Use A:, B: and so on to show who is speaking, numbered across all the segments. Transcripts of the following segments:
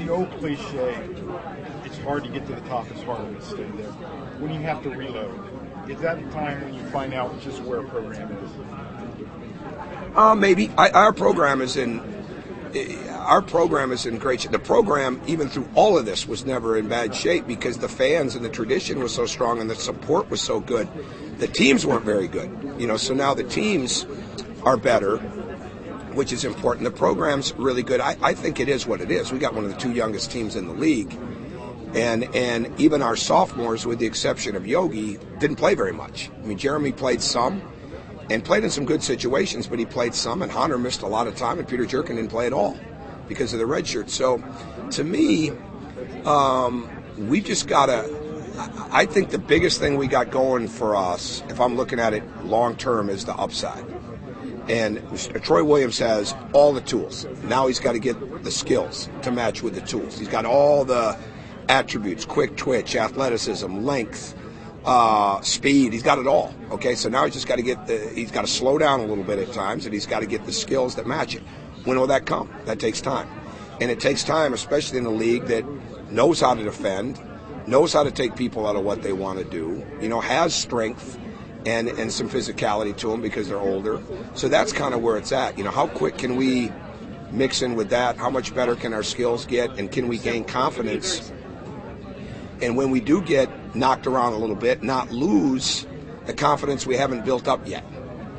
A: the old cliche, it's hard to get to the top, it's harder to stay there. When you have to reload, is that the time when you find out just where a program is?
B: Maybe. Our program is in great shape. The program, even through all of this, was never in bad shape because the fans and the tradition was so strong and the support was so good. The teams weren't very good, so now the teams are better, which is important. The program's really good. I think it is what it is. We got one of the 2 youngest teams in the league, and even our sophomores, with the exception of Yogi, didn't play very much. I mean, Jeremy played some and played in some good situations, but he played some, and Hunter missed a lot of time, and Peter Jerkin didn't play at all because of the red shirt. So, to me, we just got to – I think the biggest thing we got going for us, if I'm looking at it long-term, is the upside. And Troy Williams has all the tools. Now he's got to get the skills to match with the tools. He's got all the attributes, quick twitch, athleticism, length, speed. He's got it all. Okay, so now he's just got to he's got to slow down a little bit at times, and he's got to get the skills that match it. When will that come? That takes time. And it takes time, especially in a league that knows how to defend, knows how to take people out of what they want to do, has strength and some physicality to them because they're older. So that's kind of where it's at. How quick can we mix in with that? How much better can our skills get? And can we gain confidence? And when we do get knocked around a little bit, not lose the confidence we haven't built up yet,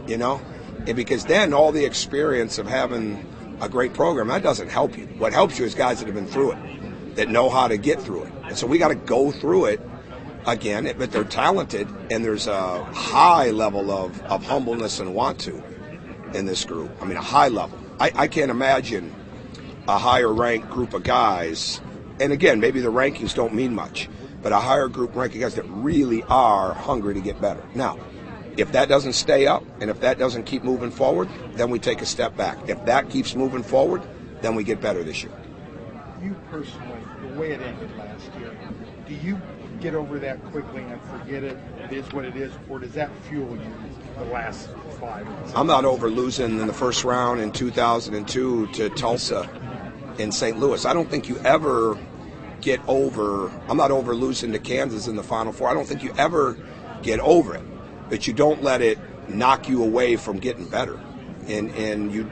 B: And because then all the experience of having a great program, that doesn't help you. What helps you is guys that have been through it, that know how to get through it. And so we got to go through it again, but they're talented, and there's a high level of humbleness and want to in this group. I mean, a high level. I can't imagine a higher ranked group of guys, and again, maybe the rankings don't mean much, but a higher group ranking guys that really are hungry to get better. Now, if that doesn't stay up and if that doesn't keep moving forward, then we take a step back. If that keeps moving forward, then we get better this year.
A: You personally, the way it ended last year, do you get over that quickly and forget it? It is what it is, or does that fuel you the last 5 months?
B: I'm not over losing in the first round in 2002 to Tulsa in St. Louis. I don't think you ever get over. I'm not over losing to Kansas in the Final Four. I don't think you ever get over it, but you don't let it knock you away from getting better. And you,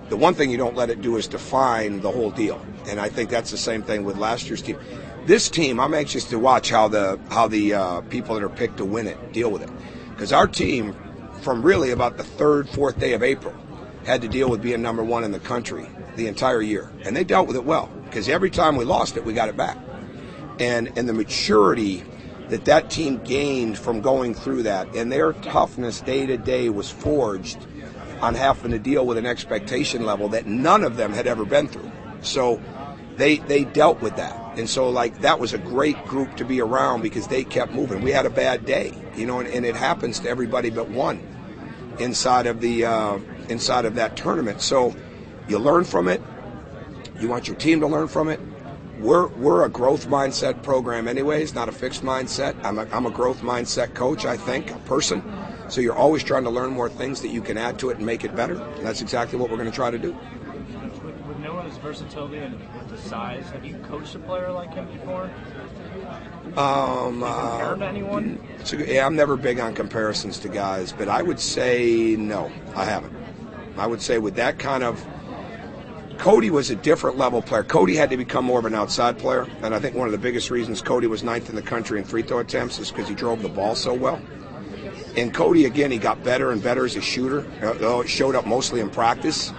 B: the one thing you don't let it do is define the whole deal. And I think that's the same thing with last year's team. This team, I'm anxious to watch how the people that are picked to win it deal with it, because our team, from really about the 3rd, 4th day of April, had to deal with being number 1 in the country the entire year, and they dealt with it well, because every time we lost it, we got it back. And the maturity that team gained from going through that, and their toughness day to day was forged on having to deal with an expectation level that none of them had ever been through. So they dealt with that. And so, that was a great group to be around because they kept moving. We had a bad day, and it happens to everybody but one inside of that tournament. So you learn from it. You want your team to learn from it. We're a growth mindset program anyways, not a fixed mindset. I'm a growth mindset coach, I think, a person. So you're always trying to learn more things that you can add to it and make it better. And that's exactly what we're going to try to do.
C: With Noah's versatility and the size, have you coached a player like him before? Compared to anyone?
B: I'm never big on comparisons to guys, but I would say no, I haven't. I would say with that kind of, Cody was a different level player. Cody had to become more of an outside player, and I think one of the biggest reasons Cody was 9th in the country in free throw attempts is because he drove the ball so well. And Cody, again, he got better and better as a shooter, though it showed up mostly in practice,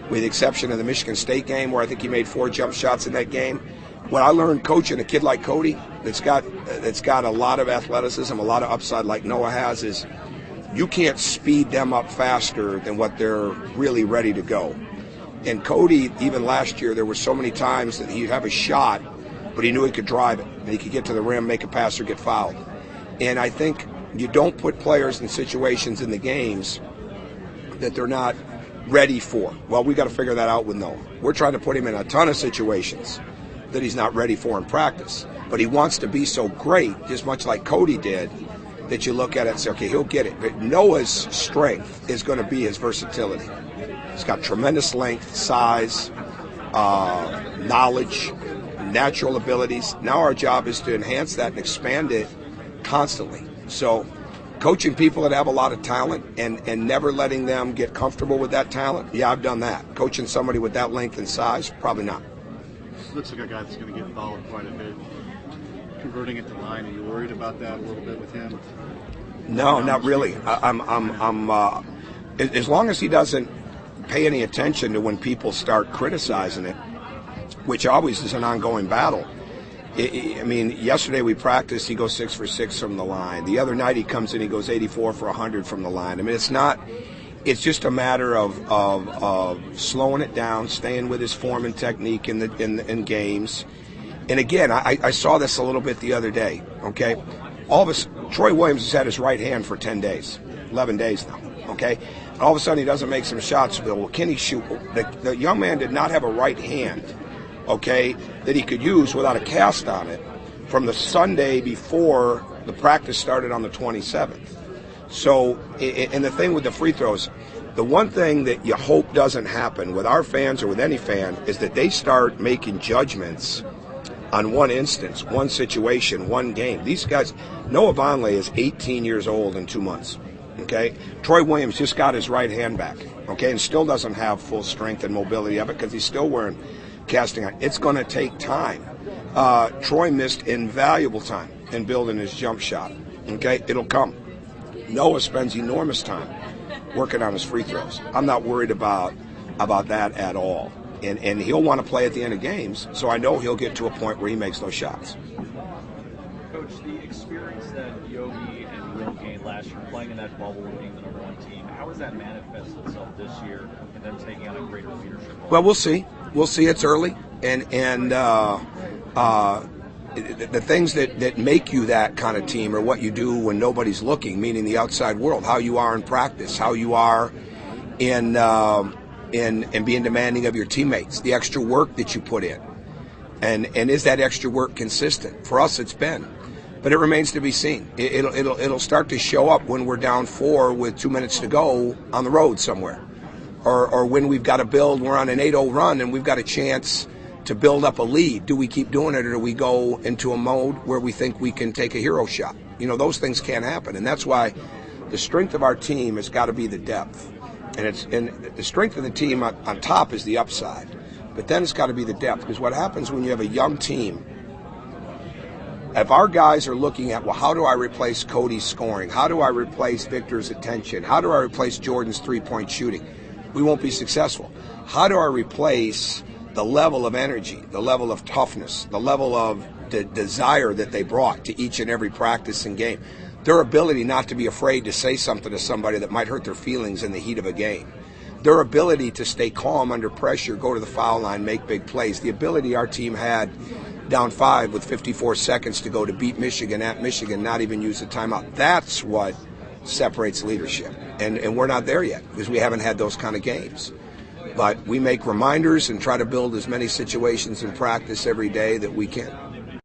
B: with the exception of the Michigan State game where I think he made 4 jump shots in that game. What I learned coaching a kid like Cody that's got a lot of athleticism, a lot of upside like Noah has, is you can't speed them up faster than what they're really ready to go. And Cody, even last year, there were so many times that he'd have a shot, but he knew he could drive it, and he could get to the rim, make a pass, or get fouled. And I think you don't put players in situations in the games that they're not ready for. Well, we got to figure that out with Noah. We're trying to put him in a ton of situations that he's not ready for in practice. But he wants to be so great, just much like Cody did, that you look at it and say, okay, he'll get it. But Noah's strength is going to be his versatility. He's got tremendous length, size, knowledge, natural abilities. Now our job is to enhance that and expand it constantly. So coaching people that have a lot of talent and never letting them get comfortable with that talent, yeah, I've done that. Coaching somebody with that length and size, probably not.
D: Looks like a guy that's going to get fouled quite a bit. Converting it to line, are you worried about that a little bit with him?
B: No, not really. I'm as long as he doesn't pay any attention to when people start criticizing it, which always is an ongoing battle. I mean, yesterday we practiced, he goes 6 for 6 from the line. The other night he comes in, he goes 84 for 100 from the line. I mean, it's just a matter of slowing it down, staying with his form and technique in games. And again, I saw this a little bit the other day, okay? Troy Williams has had his right hand for 10 days, 11 days now, okay? And all of a sudden he doesn't make some shots. Well, can he shoot? The young man did not have a right hand, okay, that he could use without a cast on it from the Sunday before the practice started on the 27th. So, and the thing with the free throws, the one thing that you hope doesn't happen with our fans or with any fan is that they start making judgments on one instance, one situation, one game. These guys, Noah Vonleh is 18 years old in 2 months, okay? Troy Williams just got his right hand back, okay, and still doesn't have full strength and mobility of it because he's still wearing casting on. It's going to take time. Troy missed invaluable time in building his jump shot, okay? It'll come. Noah spends enormous time working on his free throws. I'm not worried about that at all. And he'll want to play at the end of games, so I know he'll get to a point where he makes those shots.
E: Coach, the experience that Yogi and Will gained last year, playing in that bubble and being the number 1 team, how has that manifested itself this year and them taking on a greater leadership role?
B: Well, we'll see. We'll see. It's early, and the things that make you that kind of team are what you do when nobody's looking, meaning the outside world, how you are in practice, how you are in being demanding of your teammates, the extra work that you put in, and is that extra work consistent? For us, it's been, but it remains to be seen. It'll start to show up when we're down 4 with 2 minutes to go on the road somewhere, or when we've got to build. We're on an 8-0 run and we've got a chance to build up a lead. Do we keep doing it, or do we go into a mode where we think we can take a hero shot? You know, those things can't happen, and that's why the strength of our team has got to be the depth. And the strength of the team on top is the upside. But then it's got to be the depth, because what happens when you have a young team, if our guys are looking at, well, how do I replace Cody's scoring? How do I replace Victor's attention? How do I replace Jordan's three-point shooting? We won't be successful. How do I replace the level of energy, the level of toughness, the level of the desire that they brought to each and every practice and game? Their ability not to be afraid to say something to somebody that might hurt their feelings in the heat of a game. Their ability to stay calm under pressure, go to the foul line, make big plays. The ability our team had down 5 with 54 seconds to go to beat Michigan at Michigan, not even use a timeout. That's what separates leadership. And we're not there yet because we haven't had those kind of games. But we make reminders and try to build as many situations in practice every day that we can.